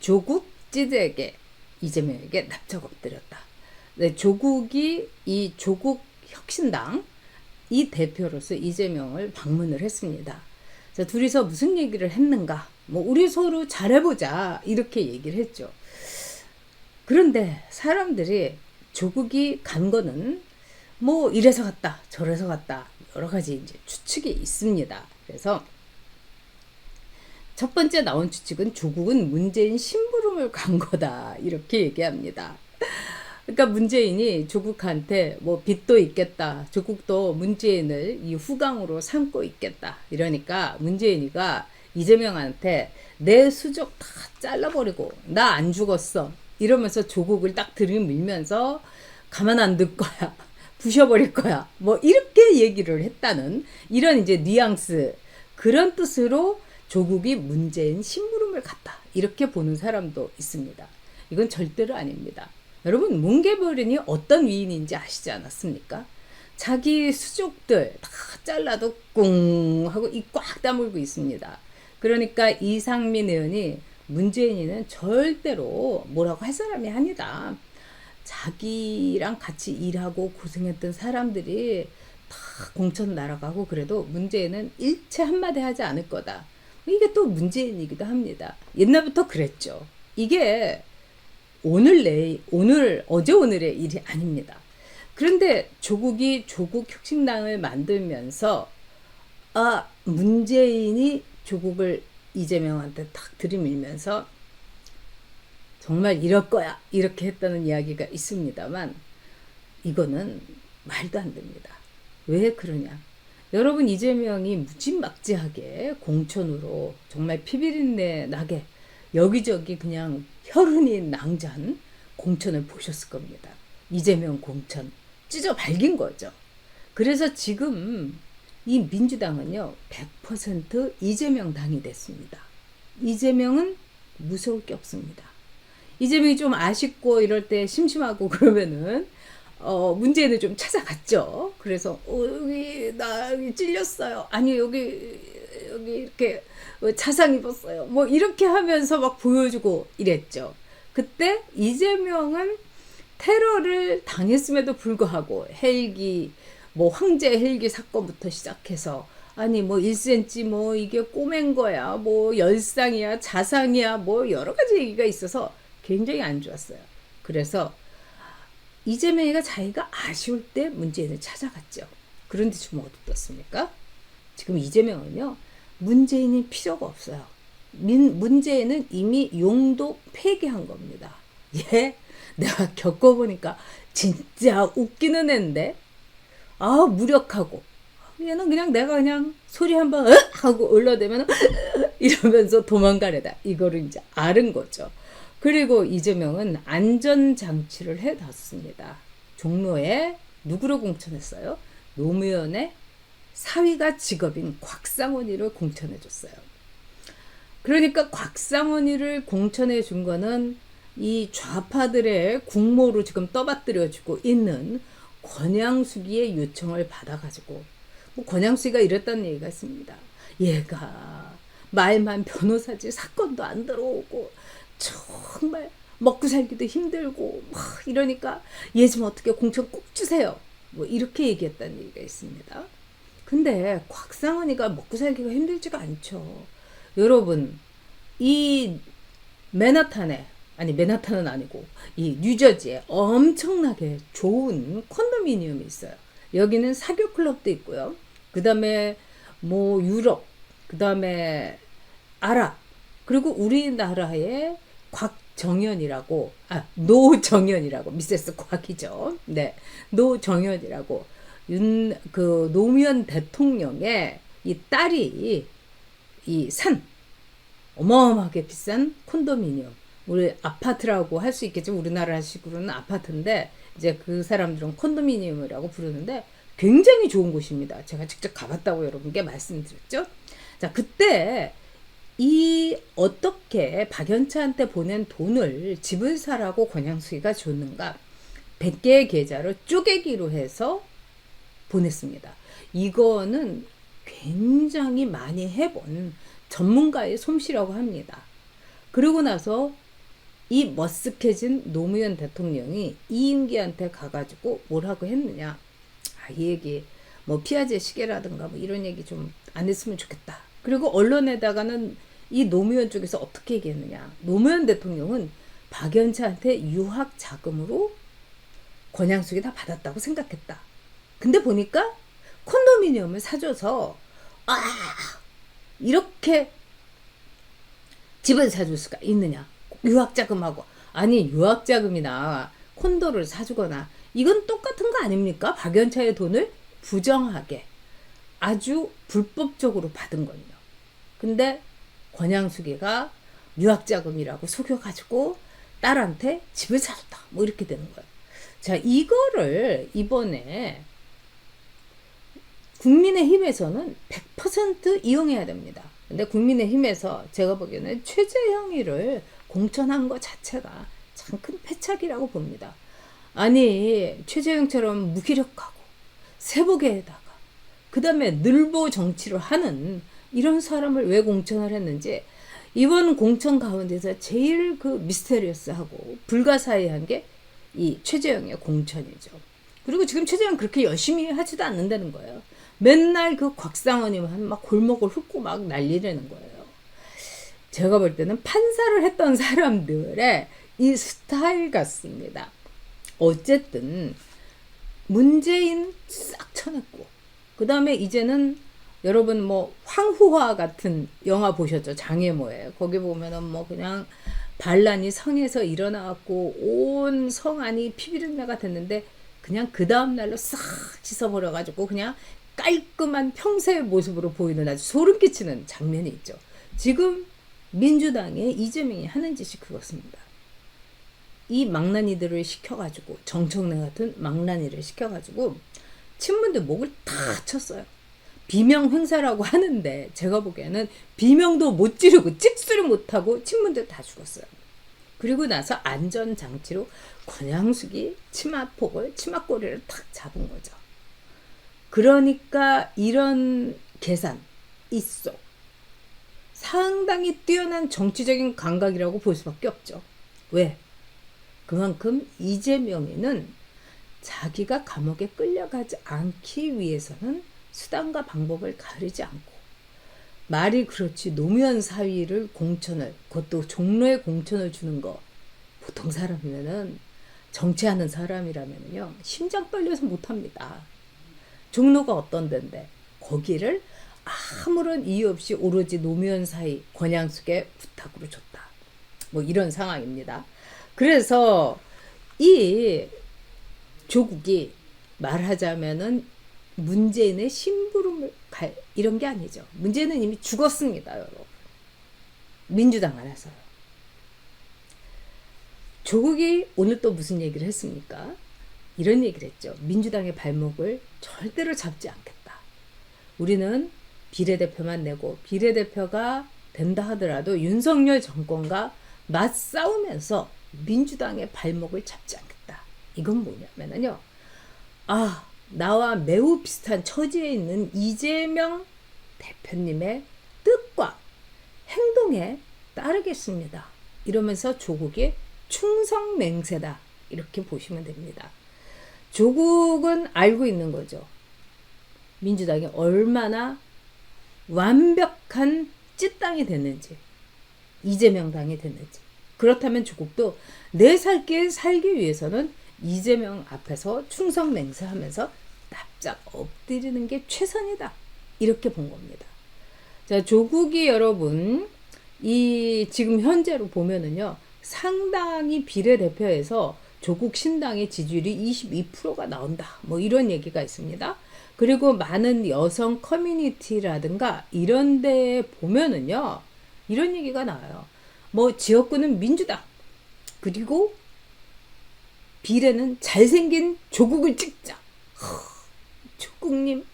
조국 찌드에게 이재명에게 납작 엎드렸다. 네, 조국이 이 조국 혁신당 이 대표로서 이재명을 방문을 했습니다. 자, 둘이서 무슨 얘기를 했는가? 뭐 우리 서로 잘해보자 이렇게 얘기를 했죠. 그런데 사람들이 조국이 간 거는 뭐 이래서 갔다 저래서 갔다 여러 가지 이제 추측이 있습니다. 그래서 첫 번째 나온 추측은 조국은 문재인 심부름을 간 거다 이렇게 얘기합니다. 그러니까 문재인이 조국한테 뭐 빚도 있겠다. 조국도 문재인을 이 후광으로 삼고 있겠다. 이러니까 문재인이가 이재명한테 내 수족 다 잘라버리고 나 안 죽었어. 이러면서 조국을 딱 들이밀면서 가만 안 둘 거야. 부셔버릴 거야. 뭐 이렇게 얘기를 했다는 이런 이제 뉘앙스 그런 뜻으로 조국이 문재인 심부름을 갔다. 이렇게 보는 사람도 있습니다. 이건 절대로 아닙니다. 여러분 문개벌인이 어떤 위인인지 아시지 않았습니까? 자기 수족들 다 잘라도 꿍 하고 입 꽉 다물고 있습니다. 그러니까 이상민 의원이 문재인이는 절대로 뭐라고 할 사람이 아니다. 자기랑 같이 일하고 고생했던 사람들이 다 공천 날아가고 그래도 문재인은 일체 한마디 하지 않을 거다. 이게 또 문재인이기도 합니다. 옛날부터 그랬죠. 이게 어제 오늘의 일이 아닙니다. 그런데 조국이 조국 혁신당을 만들면서 문재인이 조국을 이재명한테 탁 들이밀면서 정말 이럴 거야 이렇게 했다는 이야기가 있습니다만 이거는 말도 안 됩니다. 왜 그러냐? 여러분 이재명이 무지막지하게 공천으로 정말 피비린내 나게 여기저기 그냥 혈흔이 낭자한 공천을 보셨을 겁니다. 이재명 공천 찢어 밝힌 거죠. 그래서 지금 이 민주당은요 100% 이재명 당이 됐습니다. 이재명은 무서울 게 없습니다. 이재명이 좀 아쉽고 이럴 때 심심하고 그러면은 문재인을 좀 찾아갔죠. 그래서 나 여기 찔렸어요. 아니 여기 이렇게 자상 입었어요. 뭐 이렇게 하면서 막 보여주고 이랬죠. 그때 이재명은 테러를 당했음에도 불구하고 헬기 뭐 황제 헬기 사건부터 시작해서 아니 뭐 1cm 뭐 이게 꼬맨 거야 뭐 열상이야 자상이야 뭐 여러 가지 얘기가 있어서 굉장히 안 좋았어요. 그래서 이재명이가 자기가 아쉬울 때 문재인을 찾아갔죠. 그런데 지금 어디 떴습니까? 지금 이재명은요 문재인이 필요가 없어요. 문재인은 이미 용도 폐기한 겁니다. 예, 내가 겪어보니까 진짜 웃기는 애인데 무력하고 얘는 그냥 내가 그냥 소리 한번 하고 올라대면 이러면서 도망가래다. 이거를 이제 아는 거죠. 그리고 이재명은 안전장치를 해놨습니다. 종로에 누구를 공천했어요? 노무현의 사위가 직업인 곽상원이를 공천해줬어요. 그러니까 곽상원이를 공천해준 거는 이 좌파들의 국모로 지금 떠받들여주고 있는 권양숙이의 요청을 받아가지고 권양숙이가 이랬다는 얘기가 있습니다. 얘가 말만 변호사지 사건도 안 들어오고 정말 먹고 살기도 힘들고 막 이러니까 얘 좀 어떻게 공천 꼭 주세요. 뭐 이렇게 얘기했다는 얘기가 있습니다. 근데 곽상원이가 먹고 살기가 힘들지가 않죠. 여러분 이 맨하탄은 아니고 이 뉴저지에 엄청나게 좋은 콘도미니엄이 있어요. 여기는 사교 클럽도 있고요. 그 다음에 뭐 유럽, 그 다음에 아랍, 그리고 우리나라의 노정연이라고 미세스 곽이죠. 네, 노정연이라고 노무현 대통령의 이 딸이 이 산 어마어마하게 비싼 콘도미니엄. 우리 아파트라고 할 수 있겠죠. 우리나라 식으로는 아파트인데 이제 그 사람들은 콘도미니엄이라고 부르는데 굉장히 좋은 곳입니다. 제가 직접 가봤다고 여러분께 말씀드렸죠. 자, 그때 어떻게 박연차한테 보낸 돈을 집을 사라고 권양숙이가 줬는가? 100개의 계좌를 쪼개기로 해서 보냈습니다. 이거는 굉장히 많이 해본 전문가의 솜씨라고 합니다. 그러고 나서 이 머쓱해진 노무현 대통령이 이임기한테 가가지고 뭐라고 했느냐. 이 얘기 뭐 피아제 시계라든가 뭐 이런 얘기 좀 안 했으면 좋겠다. 그리고 언론에다가는 이 노무현 쪽에서 어떻게 얘기했느냐. 노무현 대통령은 박연차한테 유학 자금으로 권양숙이 다 받았다고 생각했다. 근데 보니까 콘도미니엄을 사줘서 이렇게 집을 사줄 수가 있느냐. 유학자금하고. 아니 유학자금이나 콘도를 사주거나 이건 똑같은 거 아닙니까? 박연차의 돈을 부정하게 아주 불법적으로 받은 거예요. 근데 권양숙이가 유학자금이라고 속여가지고 딸한테 집을 사줬다. 뭐 이렇게 되는 거예요. 자, 이거를 이번에 국민의힘에서는 100% 이용해야 됩니다. 근데 국민의힘에서 제가 보기에는 최재형이를 공천한 것 자체가 참 큰 패착이라고 봅니다. 아니 최재형처럼 무기력하고 세보게에다가 그 다음에 늘보 정치를 하는 이런 사람을 왜 공천을 했는지 이번 공천 가운데서 제일 그 미스테리어스하고 불가사의한 게 이 최재형의 공천이죠. 그리고 지금 최재형 그렇게 열심히 하지도 않는다는 거예요. 맨날 그 곽상원이만 막 골목을 훑고 막 난리라는 거예요. 제가 볼 때는 판사를 했던 사람들의 이 스타일 같습니다. 어쨌든 문재인 싹 쳐냈고 그 다음에 이제는 여러분 뭐 황후화 같은 영화 보셨죠? 장애모에 거기 보면은 뭐 그냥 반란이 성에서 일어나갖고 온 성 안이 피비린내가 됐는데 그냥 그 다음날로 싹 씻어버려가지고 그냥 깔끔한 평소의 모습으로 보이는 아주 소름 끼치는 장면이 있죠. 지금 민주당의 이재명이 하는 짓이 그렇습니다. 이 망나니들을 시켜가지고 정청래 같은 망나니를 시켜가지고 친문들 목을 다 쳤어요. 비명 행사라고 하는데 제가 보기에는 비명도 못 지르고 찍소리 못하고 친문들 다 죽었어요. 그리고 나서 안전장치로 권양숙이 치마폭을 치마꼬리를 탁 잡은 거죠. 그러니까 이런 계산 있어. 상당히 뛰어난 정치적인 감각이라고 볼 수밖에 없죠. 왜? 그만큼 이재명이는 자기가 감옥에 끌려가지 않기 위해서는 수단과 방법을 가리지 않고 말이 그렇지 노무현 사위를 공천을 그것도 종로에 공천을 주는 거 보통 사람이면은 정치하는 사람이라면요 심장 떨려서 못합니다. 종로가 어떤 데인데 거기를 아무런 이유 없이 오로지 노무현 사위 권양숙의 부탁으로 줬다. 뭐 이런 상황입니다. 그래서 이 조국이 말하자면은 문재인의 심부름을 갈 이런 게 아니죠. 문재인은 이미 죽었습니다, 여러분. 민주당 안에서요. 조국이 오늘 또 무슨 얘기를 했습니까? 이런 얘기를 했죠. 민주당의 발목을 절대로 잡지 않겠다. 우리는 비례대표만 내고 비례대표가 된다 하더라도 윤석열 정권과 맞싸우면서 민주당의 발목을 잡지 않겠다. 이건 뭐냐면요. 나와 매우 비슷한 처지에 있는 이재명 대표님의 뜻과 행동에 따르겠습니다. 이러면서 조국이 충성맹세다. 이렇게 보시면 됩니다. 조국은 알고 있는 거죠. 민주당이 얼마나 완벽한 찐당이 됐는지, 이재명 당이 됐는지. 그렇다면 조국도 내 살기 위해서는 이재명 앞에서 충성맹세하면서 납작 엎드리는 게 최선이다. 이렇게 본 겁니다. 자, 조국이 여러분 이 지금 현재로 보면은요 상당히 비례대표에서 조국 신당의 지지율이 22%가 나온다. 뭐 이런 얘기가 있습니다. 그리고 많은 여성 커뮤니티라든가 이런 데 보면은요 이런 얘기가 나와요. 뭐 지역구는 민주당 그리고 비례는 잘생긴 조국을 찍자. 조국님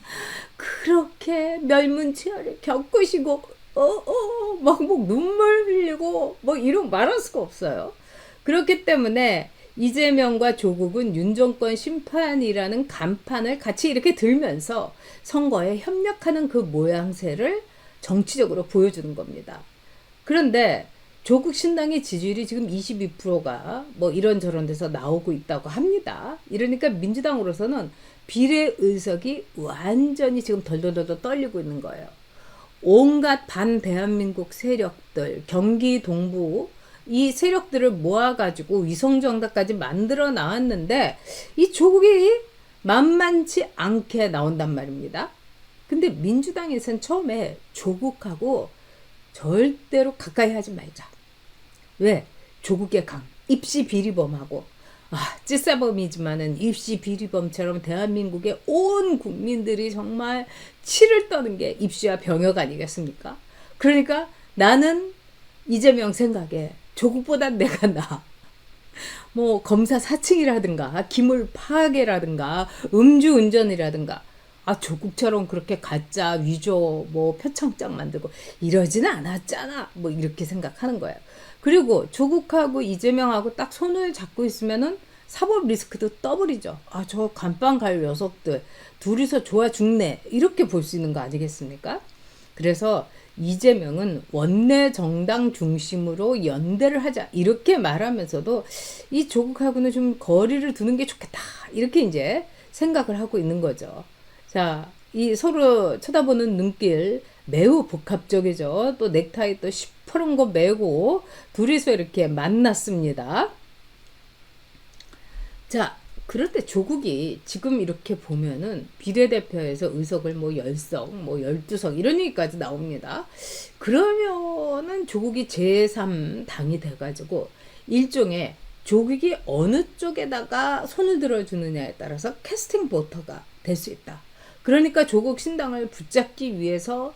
그렇게 멸문치열을 겪으시고 막 눈물 흘리고 뭐 이런 말할 수가 없어요. 그렇기 때문에 이재명과 조국은 윤정권 심판이라는 간판을 같이 이렇게 들면서 선거에 협력하는 그 모양새를 정치적으로 보여주는 겁니다. 그런데 조국 신당의 지지율이 지금 22%가 뭐 이런저런 데서 나오고 있다고 합니다. 이러니까 민주당으로서는 비례 의석이 완전히 지금 덜덜덜 떨리고 있는 거예요. 온갖 반대한민국 세력들, 경기 동부 이 세력들을 모아가지고 위성정당까지 만들어 나왔는데 이 조국이 만만치 않게 나온단 말입니다. 근데 민주당에서는 처음에 조국하고 절대로 가까이 하지 말자. 왜? 조국의 강, 입시 비리범하고 찌싸범이지만은 입시 비리범처럼 대한민국의 온 국민들이 정말 치를 떠는 게 입시와 병역 아니겠습니까? 그러니까 나는 이재명 생각에 조국보단 내가 나아. 뭐 검사 사칭이라든가 기물 파괴라든가 음주운전이라든가 조국처럼 그렇게 가짜 위조 뭐 표창장 만들고 이러지는 않았잖아 뭐 이렇게 생각하는 거예요. 그리고 조국하고 이재명하고 딱 손을 잡고 있으면은 사법 리스크도 더블이죠. 저 간판 갈 녀석들 둘이서 좋아 죽네 이렇게 볼 수 있는 거 아니겠습니까? 그래서 이재명은 원내 정당 중심으로 연대를 하자 이렇게 말하면서도 이 조국하고는 좀 거리를 두는 게 좋겠다 이렇게 이제 생각을 하고 있는 거죠. 자, 이 서로 쳐다보는 눈길 매우 복합적이죠. 또 넥타이 또 시퍼런 거 메고 둘이서 이렇게 만났습니다. 자, 그런데 조국이 지금 이렇게 보면은 비례대표에서 의석을 뭐 10석, 뭐 12석 이런 얘기까지 나옵니다. 그러면은 조국이 제3당이 돼가지고 일종의 조국이 어느 쪽에다가 손을 들어주느냐에 따라서 캐스팅 보터가 될 수 있다. 그러니까 조국 신당을 붙잡기 위해서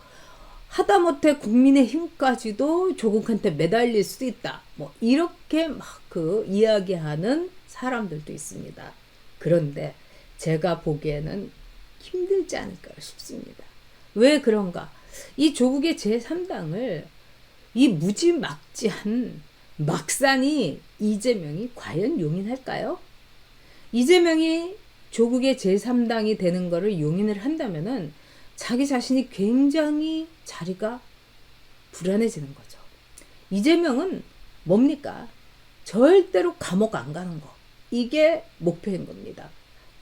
하다못해 국민의힘까지도 조국한테 매달릴 수도 있다. 뭐 이렇게 막 그 이야기하는 사람들도 있습니다. 그런데 제가 보기에는 힘들지 않을까 싶습니다. 왜 그런가? 이 조국의 제3당을 이 무지막지한 막산이 이재명이 과연 용인할까요? 이재명이 조국의 제3당이 되는 거를 용인을 한다면은 자기 자신이 굉장히 자리가 불안해지는 거죠. 이재명은 뭡니까? 절대로 감옥 안 가는 거. 이게 목표인 겁니다.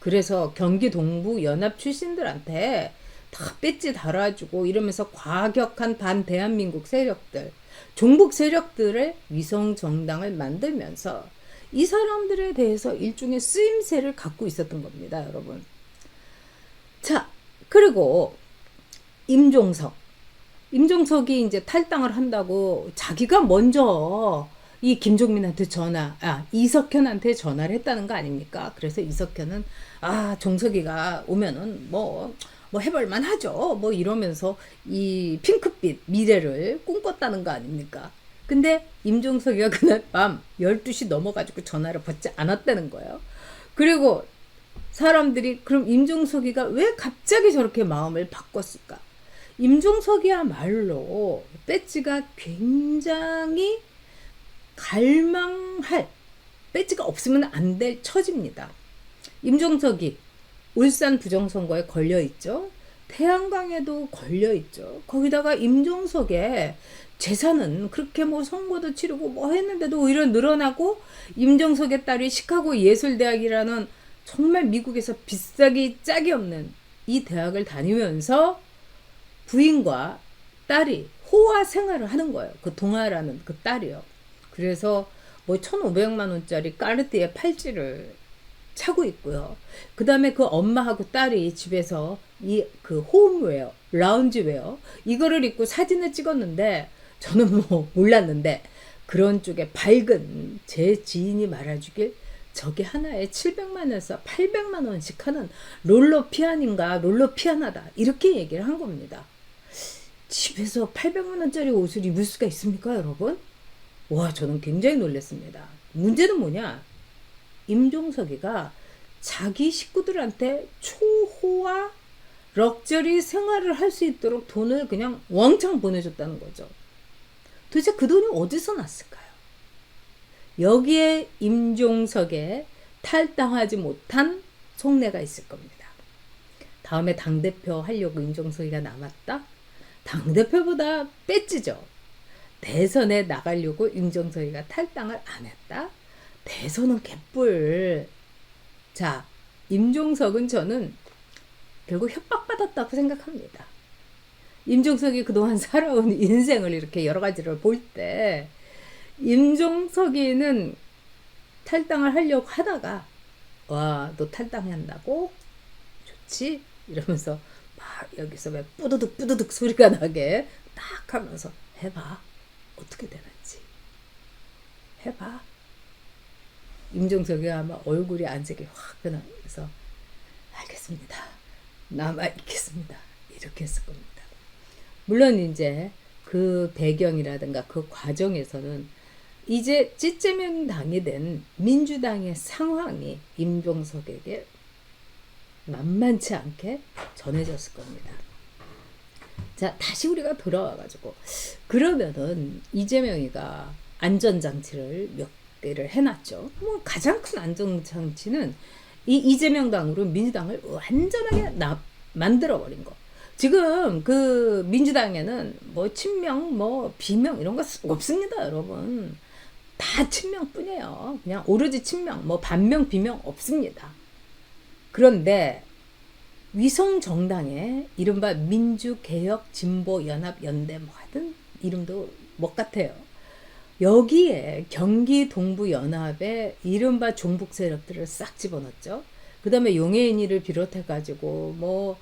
그래서 경기 동부 연합 출신들한테 다 배지 달아주고 이러면서 과격한 반대한민국 세력들, 종북 세력들의 위성 정당을 만들면서 이 사람들에 대해서 일종의 쓰임새를 갖고 있었던 겁니다, 여러분. 자, 그리고 임종석이 이제 탈당을 한다고 자기가 먼저 이 김종민한테 이석현한테 전화를 했다는 거 아닙니까? 그래서 이석현은 종석이가 오면은 뭐 해볼만 하죠. 뭐 이러면서 이 핑크빛 미래를 꿈꿨다는 거 아닙니까? 근데 임종석이가 그날 밤 12시 넘어가지고 전화를 받지 않았다는 거예요. 그리고 사람들이 그럼 임종석이가 왜 갑자기 저렇게 마음을 바꿨을까? 임종석이야말로 배지가 굉장히 갈망할 배지가 없으면 안 될 처지입니다. 임종석이 울산 부정선거에 걸려있죠. 태양광에도 걸려있죠. 거기다가 임종석의 재산은 그렇게 뭐 선거도 치르고 뭐 했는데도 오히려 늘어나고 임종석의 딸이 시카고 예술대학이라는 정말 미국에서 비싸기 짝이 없는 이 대학을 다니면서 부인과 딸이 호화 생활을 하는 거예요. 그 동아라는 그 딸이요. 그래서 뭐 1,500만 원짜리 까르띠에 팔찌를 차고 있고요. 그 다음에 그 엄마하고 딸이 집에서 이 그 홈웨어, 라운지웨어 이거를 입고 사진을 찍었는데 저는 뭐 몰랐는데 그런 쪽에 밝은 제 지인이 말해주길 저게 하나에 700만 원에서 800만 원씩 하는 롤러 피아나다 이렇게 얘기를 한 겁니다. 집에서 800만 원짜리 옷을 입을 수가 있습니까, 여러분? 와, 저는 굉장히 놀랐습니다. 문제는 뭐냐? 임종석이가 자기 식구들한테 초호화 럭셔리 생활을 할 수 있도록 돈을 그냥 왕창 보내줬다는 거죠. 도대체 그 돈이 어디서 났을까요? 여기에 임종석의 탈당하지 못한 속내가 있을 겁니다. 다음에 당대표 하려고 임종석이가 남았다? 당대표보다 배지죠. 대선에 나가려고 임종석이가 탈당을 안 했다? 대선은 개뿔. 자, 임종석은 저는 결국 협박받았다고 생각합니다. 임종석이 그동안 살아온 인생을 이렇게 여러 가지를 볼 때 임종석이는 탈당을 하려고 하다가 와, 너 탈당한다고? 좋지? 이러면서 막 여기서 왜 뿌드득 뿌드득 소리가 나게 딱 하면서 해봐. 어떻게 되는지. 해봐. 임종석이 아마 얼굴이 안색이 확 변하면서 알겠습니다. 남아있겠습니다. 이렇게 했을 겁니다. 물론 이제 그 배경이라든가 그 과정에서는 이제 찌찌명당이 된 민주당의 상황이 임종석에게 만만치 않게 전해졌을 겁니다. 자, 다시 우리가 돌아와가지고 그러면은 이재명이가 안전장치를 몇 개를 해놨죠. 뭐 가장 큰 안전장치는 이 이재명 당으로 민주당을 완전하게 만들어버린 거. 지금 그 민주당에는 뭐 친명, 뭐 비명 이런 거 없습니다, 여러분. 다 친명뿐이에요. 그냥 오로지 친명, 뭐 반명, 비명 없습니다. 그런데 위성 정당의 이른바 민주개혁진보연합연대 뭐 하든 이름도 뭐 같아요. 여기에 경기 동부연합의 이른바 종북 세력들을 싹 집어넣었죠. 그 다음에 용해인이를 비롯해가지고 뭐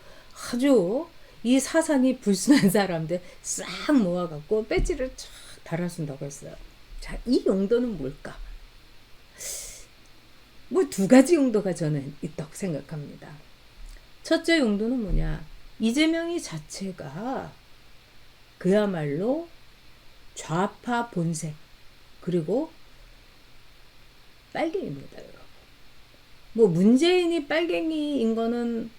아주 이 사상이 불순한 사람들 싹 모아갖고 배지를 쫙 달아준다고 했어요. 자, 이 용도는 뭘까? 뭐 두 가지 용도가 저는 있다고 생각합니다. 첫째 용도는 뭐냐? 이재명이 자체가 그야말로 좌파 본색 그리고 빨갱이입니다, 여러분. 뭐 문재인이 빨갱이인 거는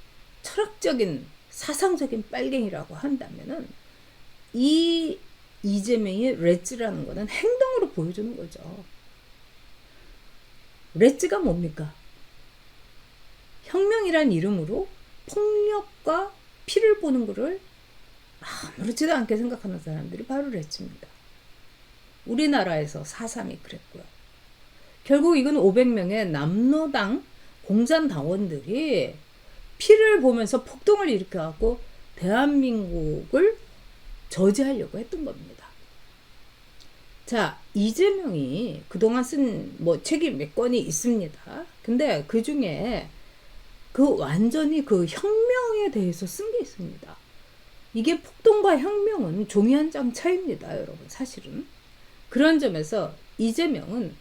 철학적인 사상적인 빨갱이라고 한다면은 이 이재명이 렛츠라는 거는 행동으로 보여주는 거죠. 렛츠가 뭡니까? 혁명이란 이름으로 폭력과 피를 보는 것을 아무렇지도 않게 생각하는 사람들이 바로 렛츠입니다. 우리나라에서 4.3이 그랬고요. 결국 이건 500명의 남로당 공산당원들이 피를 보면서 폭동을 일으켜갖고 대한민국을 저지하려고 했던 겁니다. 자, 이재명이 그동안 쓴 뭐 책이 몇 권이 있습니다. 근데 그 중에 그 완전히 그 혁명에 대해서 쓴 게 있습니다. 이게 폭동과 혁명은 종이 한 장 차이입니다, 여러분. 사실은. 그런 점에서 이재명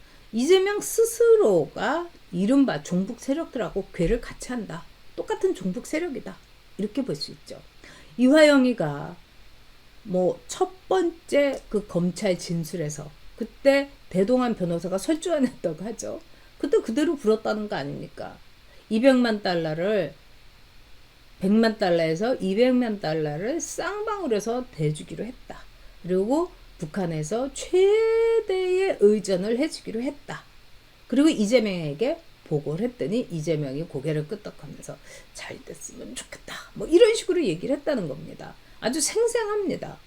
스스로가 이른바 종북 세력들하고 궤를 같이 한다. 똑같은 종북 세력이다. 이렇게 볼 수 있죠. 이화영이가 뭐 첫 번째 그 검찰 진술에서 그때 대동한 변호사가 설주안했다고 하죠. 그때 그대로 불었다는 거 아닙니까? 200만 달러를 100만 달러에서 200만 달러를 쌍방울 해서 대주기로 했다. 그리고 북한에서 최대의 의전을 해주기로 했다. 그리고 이재명에게 보고를 했더니 이재명이 고개를 끄덕하면서 잘 됐으면 좋겠다. 뭐 이런 식으로 얘기를 했다는 겁니다. 아주 생생합니다.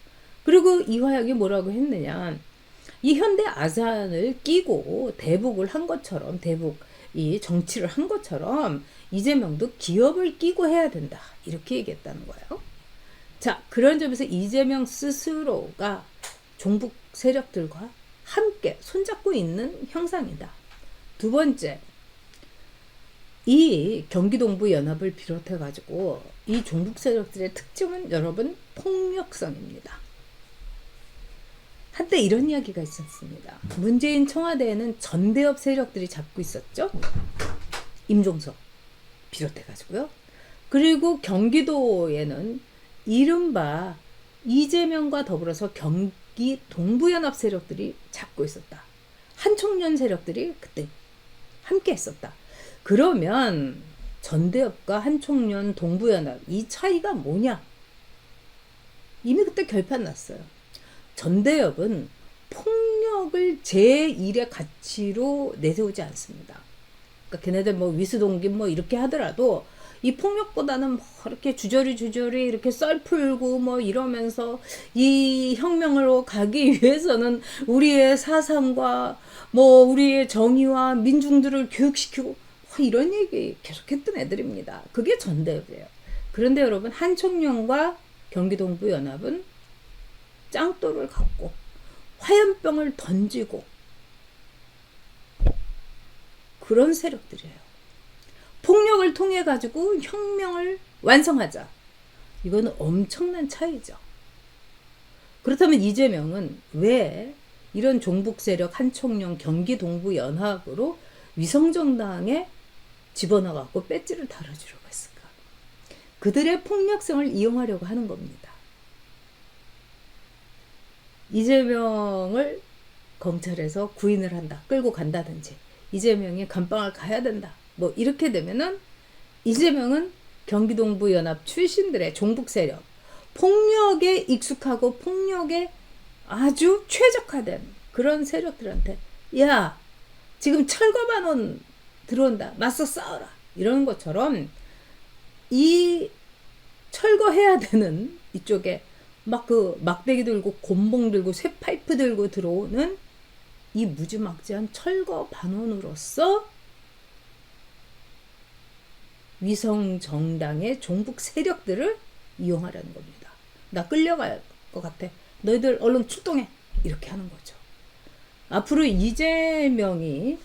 그리고 이화영이 뭐라고 했느냐. 이 현대 아산을 끼고 대북을 한 것처럼 대북 이 정치를 한 것처럼 이재명도 기업을 끼고 해야 된다. 이렇게 얘기했다는 거예요. 자, 그런 점에서 이재명 스스로가 종북 세력들과 함께 손잡고 있는 형상이다. 두 번째, 이 경기동부연합을 비롯해가지고 이 종북 세력들의 특징은 여러분 폭력성입니다. 한때 이런 이야기가 있었습니다. 문재인 청와대에는 전대협 세력들이 잡고 있었죠. 임종석 비롯해가지고요. 그리고 경기도에는 이른바 이재명과 더불어서 경기 동부연합 세력들이 잡고 있었다. 한총련 세력들이 그때 함께 했었다. 그러면 전대협과 한총련 동부연합 이 차이가 뭐냐? 이미 그때 결판 났어요. 전대협은 폭력을 제1의 가치로 내세우지 않습니다. 그러니까 걔네들 뭐 위수동기 뭐 이렇게 하더라도 이 폭력보다는 뭐 이렇게 주저리 이렇게 썰 풀고 뭐 이러면서 이 혁명으로 가기 위해서는 우리의 사상과 뭐 우리의 정의와 민중들을 교육시키고 뭐 이런 얘기 계속했던 애들입니다. 그게 전대회예요. 그런데 여러분, 한총련과 경기동부연합은 짱돌을 갖고 화염병을 던지고 그런 세력들이에요. 폭력을 통해 가지고 혁명을 완성하자. 이거는 엄청난 차이죠. 그렇다면 이재명은 왜 이런 종북 세력 한총련 경기동부연합으로 위성정당에 집어넣어갖고 배지를 달아주려고 했을까? 그들의 폭력성을 이용하려고 하는 겁니다. 이재명을 검찰에서 구인을 한다, 끌고 간다든지 이재명이 감방을 가야 된다, 뭐 이렇게 되면은 이재명은 경기동부연합 출신들의 종북 세력, 폭력에 익숙하고 폭력에 아주 최적화된 그런 세력들한테 야, 지금 철거반원 들어온다, 맞서 싸워라, 이런 것처럼 이 철거해야 되는 이쪽에 막 그 막대기 들고 곤봉 들고 쇠파이프 들고 들어오는 이 무지막지한 철거 반원으로서 위성 정당의 종북 세력들을 이용하려는 겁니다. 나 끌려갈 것 같아, 너희들 얼른 출동해, 이렇게 하는 거죠. 앞으로 이재명이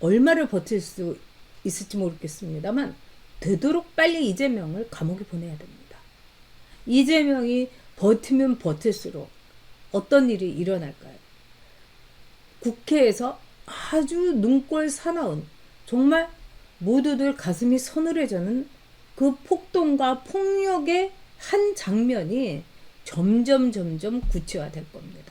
얼마를 버틸 수 있을지 모르겠습니다만 되도록 빨리 이재명을 감옥에 보내야 됩니다. 이재명이 버티면 버틸수록 어떤 일이 일어날까요? 국회에서 아주 눈꼴 사나운, 정말 모두들 가슴이 서늘해지는 그 폭동과 폭력의 한 장면이 점점 구체화될 겁니다.